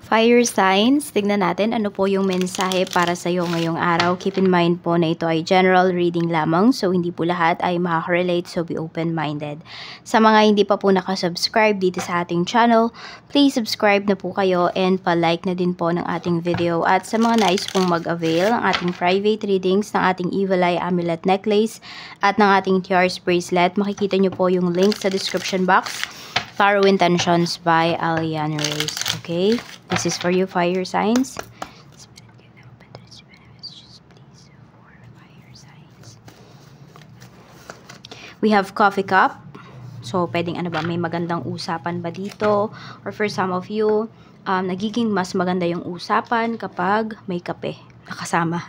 Fire signs, tignan natin ano po yung mensahe para sa iyo ngayong araw. Keep in mind po na ito ay general reading lamang, so hindi po lahat ay makaka-relate, so be open-minded. Sa mga hindi pa po nakasubscribe dito sa ating channel, please subscribe na po kayo and pa-like na din po ng ating video. At sa mga nais pong mag-avail ng ating private readings ng ating Evil Eye Amulet Necklace at ng ating Tiaras Bracelet, makikita nyo po yung link sa description box. Tarot Intentions by Aliana Reyes. Okay? This is for you, fire signs. We have coffee cup. So, pwedeng ano ba, may magandang usapan ba dito? Or for some of you, nagiging mas maganda yung usapan kapag may kape nakasama.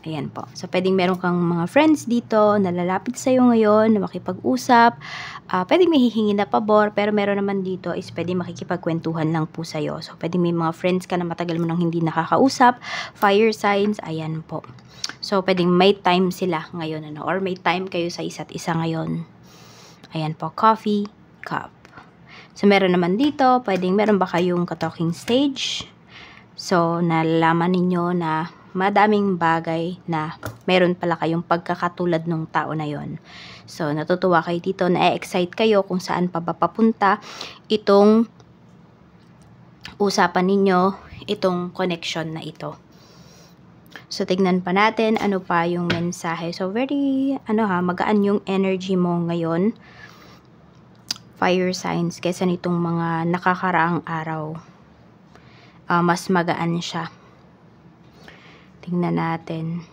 Ayan po. So, pwedeng meron kang mga friends dito na lalapit sa'yo ngayon na makipag-usap. Pwedeng may hihingi na pabor, pero meron naman dito is pwedeng makikipagkwentuhan lang po sa'yo. So, pwedeng may mga friends ka na matagal mo nang hindi nakakausap. Fire signs, ayan po. So, pwedeng may time sila ngayon, ano, or may time kayo sa isa't isa ngayon. Ayan po, coffee cup. So, meron naman dito, pwedeng meron ba kayong ka-talking stage? So, nalalaman ninyo na madaming bagay na meron pala kayong pagkakatulad ng tao na yon. So, natutuwa kayo dito, na-excite kayo kung saan pa ba papunta itong usapan ninyo, itong connection na ito. So, tignan pa natin ano pa yung mensahe. So, very, magaan yung energy mo ngayon. Fire signs, kesa nitong mga nakakaraang araw. Mas magaan siya. Tingnan natin.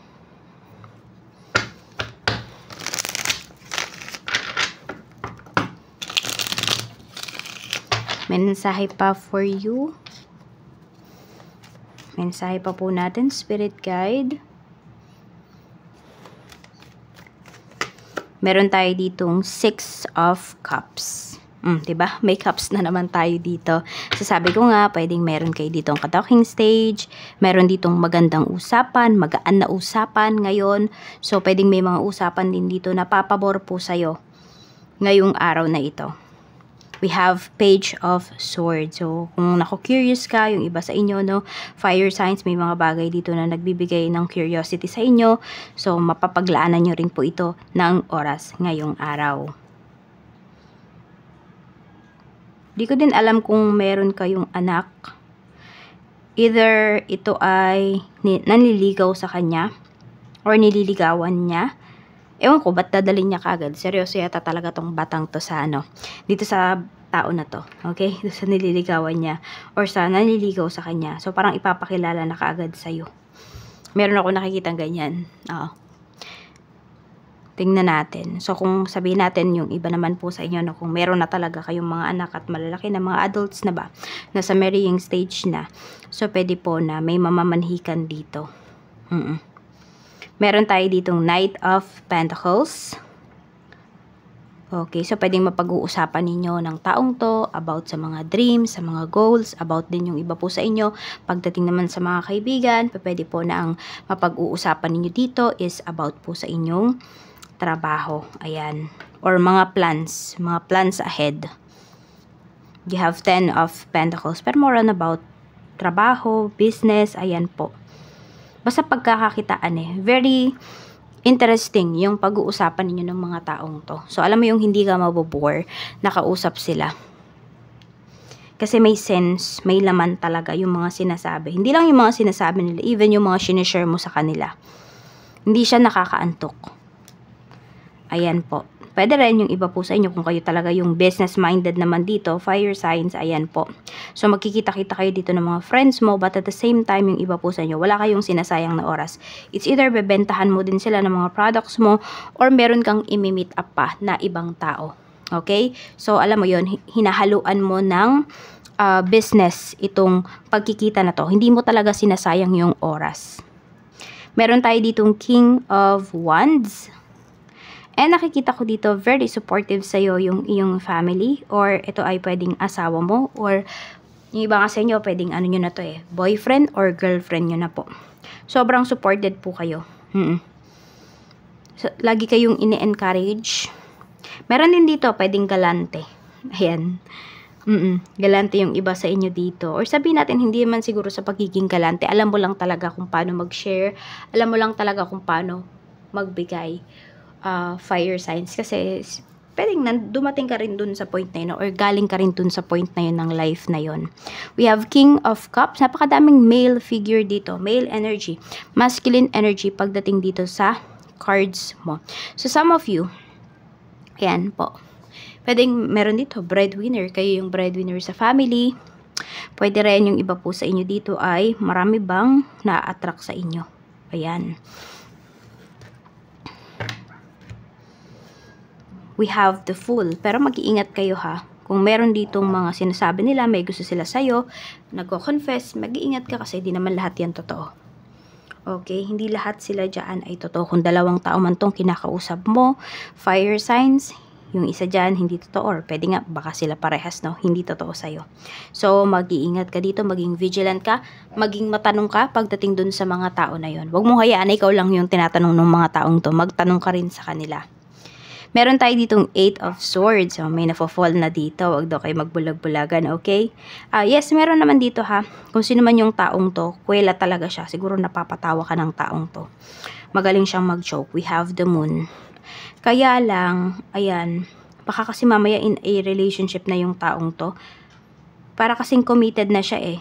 Mensahe pa for you. Mensahe pa po natin, Spirit Guide. Meron tayo ditong 6 of Cups. Diba? May cups na naman tayo dito. So, sabi ko nga, pwedeng meron kayo ditong ka-talking stage, meron ditong magandang usapan, magaan na usapan ngayon. So, pwedeng may mga usapan din dito na papabor po sa'yo ngayong araw na ito. We have Page of Swords. So, kung naku-curious ka, yung iba sa inyo, no, fire signs, may mga bagay dito na nagbibigay ng curiosity sa inyo. So, mapapaglaanan nyo rin po ito ng oras ngayong araw. Di ko din alam kung meron kayong anak. Either ito ay nanliligaw sa kanya or nililigawan niya. Ewan ko, ba't dadalhin niya kagad? Seryoso yata talaga tong batang to sa dito sa tao na to. Okay? Dito sa nililigawan niya or sa nanliligaw sa kanya. So, parang ipapakilala na kaagad sa'yo. Meron ako nakikitang ganyan. Oo. Tingnan natin. So, kung sabihin natin yung iba naman po sa inyo, no, kung meron na talaga kayong mga anak at malalaki na mga adults na ba, nasa marrying stage na, so, pwede po na may mamamanhikan dito. Meron tayo ditong Knight of Pentacles. Okay, so pwedeng mapag-uusapan ninyo ng taong to about sa mga dreams, sa mga goals, about din yung iba po sa inyo. Pagdating naman sa mga kaibigan, pwede po na ang mapag-uusapan ninyo dito is about po sa inyong trabaho, ayan, or mga plans ahead. You have 10 of Pentacles, pero more on about trabaho, business, ayan po. Basta pagkakakitaan very interesting yung pag-uusapan ninyo ng mga taong to. So, alam mo yung hindi ka mabobore, nakausap sila. Kasi may sense, may laman talaga yung mga sinasabi. Hindi lang yung mga sinasabi nila, even yung mga sinishare mo sa kanila. Hindi siya nakakaantok. Ayan po. Pwede rin yung iba po sa inyo kung kayo talaga yung business-minded naman dito, fire signs, ayan po. So, magkikita-kita kayo dito ng mga friends mo, but at the same time, yung iba po sa inyo, wala kayong sinasayang na oras. It's either bebentahan mo din sila ng mga products mo, or meron kang imi-meet up pa na ibang tao. Okay? So, alam mo yon, hinahaluan mo ng business itong pagkikita na to. Hindi mo talaga sinasayang yung oras. Meron tayo ditong King of Wands. And nakikita ko dito, very supportive sa'yo yung iyong family, or ito ay pwedeng asawa mo, or yung iba nga sa inyo, pwedeng nyo na to boyfriend or girlfriend nyo na po. Sobrang supported po kayo. So, lagi kayong ini-encourage. Meron din dito, pwedeng galante. Ayan. Galante yung iba sa inyo dito. Or sabihin natin, hindi man siguro sa pagiging galante. Alam mo lang talaga kung paano mag-share. Alam mo lang talaga kung paano magbigay. Fire signs. Kasi, pwedeng dumating ka rin dun sa point na yun. Or galing ka rin dun sa point na yun ng life na yun. We have King of Cups. Napakadaming male figure dito. Male energy. Masculine energy pagdating dito sa cards mo. So, some of you, ayan po. Pwedeng meron dito, breadwinner. Kayo yung breadwinner sa family. Pwede rin yung iba po sa inyo dito ay marami bang na-attract sa inyo. Ayan. We have the Fool. Pero mag-iingat kayo ha. Kung meron ditong mga sinasabi nila, may gusto sila sa'yo, nagko-confess, mag-iingat ka kasi di naman lahat yan totoo. Okay, hindi lahat sila dyan ay totoo. Kung dalawang tao man tong kinakausap mo, fire signs, yung isa dyan, hindi totoo. Or pwede nga, baka sila parehas, no? Hindi totoo sa'yo. So, mag-iingat ka dito, maging vigilant ka, maging matanong ka pagdating dun sa mga tao na yon. Huwag mo hayaan na ikaw lang yung tinatanong ng mga taong to. Magtanong ka rin sa kanila. Meron tayo ditong 8 of Swords. So, may nafo-fall na dito. Huwag daw kayo magbulag-bulagan, okay? Yes, meron naman dito ha. Kung sino man yung taong to, kwela talaga siya. Siguro napapatawa ka ng taong to. Magaling siyang mag-joke. We have the Moon. Kaya lang, ayan, baka kasi mamaya in a relationship na yung taong to. Para kasing committed na siya eh.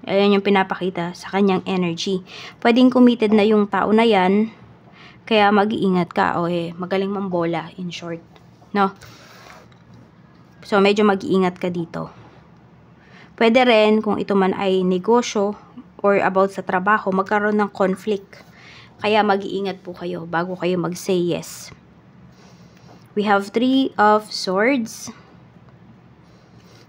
Ayan yung pinapakita sa kanyang energy. Pwedeng committed na yung tao na yan. Kaya mag-iingat ka o magaling mambola in short. No? So medyo mag-iingat ka dito. Pwede rin kung ito man ay negosyo or about sa trabaho, magkaroon ng conflict. Kaya mag-iingat po kayo bago kayo mag-say yes. We have 3 of Swords.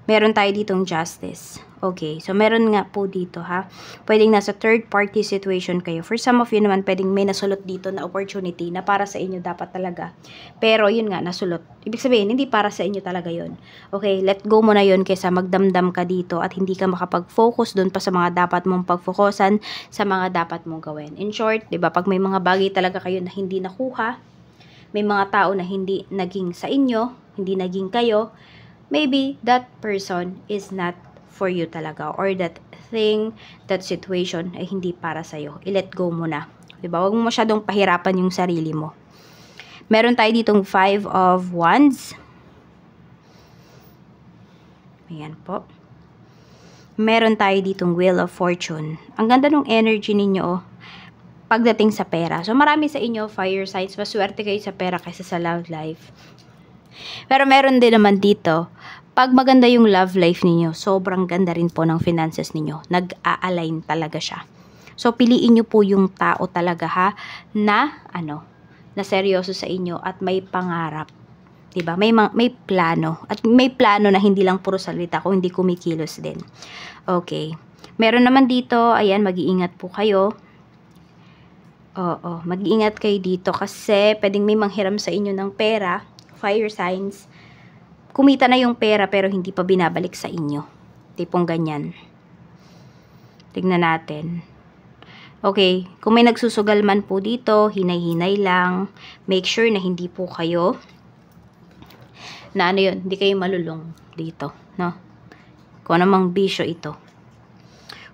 Meron tayo ditong Justice. Okay, so meron nga po dito ha. Pwedeng nasa third party situation kayo. For some of you naman, pwedeng may nasulot dito na opportunity na para sa inyo dapat talaga. Pero yun nga, nasulot. Ibig sabihin, hindi para sa inyo talaga yun. Okay, let go mo na yun kaysa magdamdam ka dito at hindi ka makapag-focus doon pa sa mga dapat mong pag-focusan, sa mga dapat mong gawin. In short, diba, pag may mga bagay talaga kayo na hindi nakuha, may mga tao na hindi naging sa inyo, hindi naging kayo, maybe that person is not for you talaga, or that thing, that situation ay hindi para sa'yo. I-let go mo na. Diba? Huwag mo masyadong pahirapan yung sarili mo. Meron tayo ditong 5 of Wands. Ayan po. Meron tayo ditong Wheel of Fortune. Ang ganda ng energy ninyo, pagdating sa pera. So, marami sa inyo, fire signs, maswerte kayo sa pera kaysa sa love life. Pero meron din naman dito, pag maganda yung love life ninyo, sobrang ganda rin po ng finances ninyo. Nag-a-align talaga siya. So, piliin nyo po yung tao talaga ha, na seryoso sa inyo at may pangarap. Diba? May plano. At may plano na hindi lang puro salita, kung hindi kumikilos din. Okay. Meron naman dito, ayan, mag-iingat po kayo. Oo, mag-iingat kayo dito kasi pwedeng may manghiram sa inyo ng pera, fire signs. Kumita na yung pera pero hindi pa binabalik sa inyo. Tipong ganyan. Tignan natin. Okay, kung may nagsusugal man po dito, hinay-hinay lang. Make sure na hindi po kayo na hindi kayo malulong dito, no? Kung anumang bisyo ito.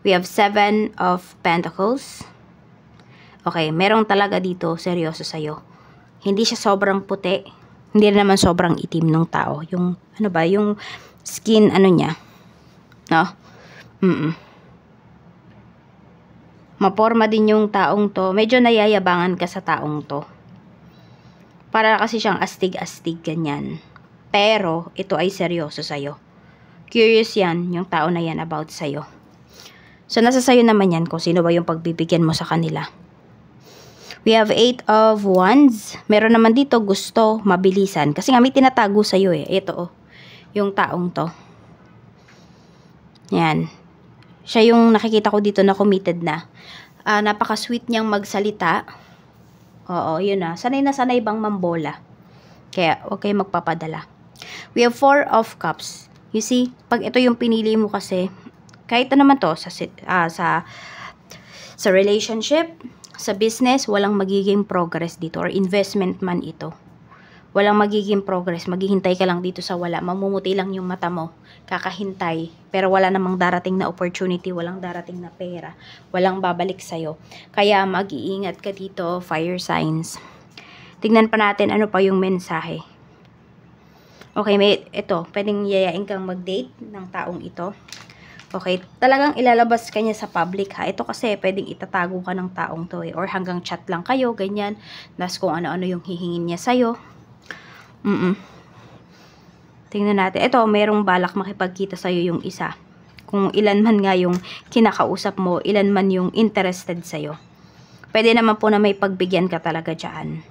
We have 7 of Pentacles. Okay, merong talaga dito seryoso sa'yo. Hindi siya sobrang puti. Hindi naman sobrang itim ng tao. Yung, yung skin, niya. No? Maporma din yung taong to. Medyo nayayabangan ka sa taong to. Para kasi siyang astig-astig, ganyan. Pero, ito ay seryoso sa'yo. Curious yan, yung tao na yan about sa'yo. So, nasa sa'yo naman yan kung sino ba yung pagbibigyan mo sa kanila. We have 8 of Wands. Meron naman dito gusto, mabilisan. Kasi nga may tinatago sa'yo eh. Ito yung taong to. Yan. Siya yung nakikita ko dito na committed na. Napaka-sweet niyang magsalita. Oo, yun na. Sanay na sanay bang mambola. Kaya, huwag kayo magpapadala. We have 4 of Cups. You see, pag ito yung pinili mo kasi, kahit naman to, sa relationship, sa business, walang magiging progress dito or investment man ito. Walang magiging progress, maghihintay ka lang dito sa wala, mamumuti lang yung mata mo, kakahintay, pero wala namang darating na opportunity, walang darating na pera, walang babalik sa'yo. Kaya mag-iingat ka dito, fire signs. Tignan pa natin ano pa yung mensahe. Okay, ito, pwedeng yayain kang mag-date ng taong ito. Okay, talagang ilalabas ka niya sa public ha. Ito kasi pwedeng itatago ka ng taong to or hanggang chat lang kayo, ganyan. Nas kung ano-ano yung hihingin niya sa'yo. Tingnan natin. Ito, merong balak makipagkita sa'yo yung isa. Kung ilan man nga yung kinakausap mo, ilan man yung interested sa'yo. Pwede naman po na may pagbigyan ka talaga dyan.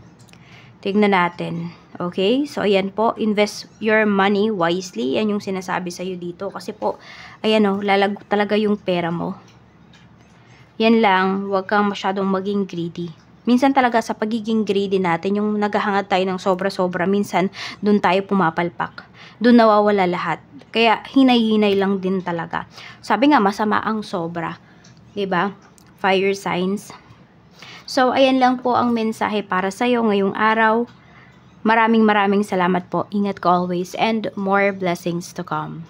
Tingnan natin. Okay? So, ayan po. Invest your money wisely. Yan yung sinasabi sa'yo dito. Kasi po, ayan o, lalago talaga yung pera mo. Yan lang, huwag kang masyadong maging greedy. Minsan talaga sa pagiging greedy natin, yung naghahangad tayo ng sobra-sobra, minsan dun tayo pumapalpak. Dun nawawala lahat. Kaya hinay-hinay lang din talaga. Sabi nga, masama ang sobra. 'Di ba? Fire signs. So, ayan lang po ang mensahe para sa'yo ngayong araw. Maraming salamat po. Ingat ka always and more blessings to come.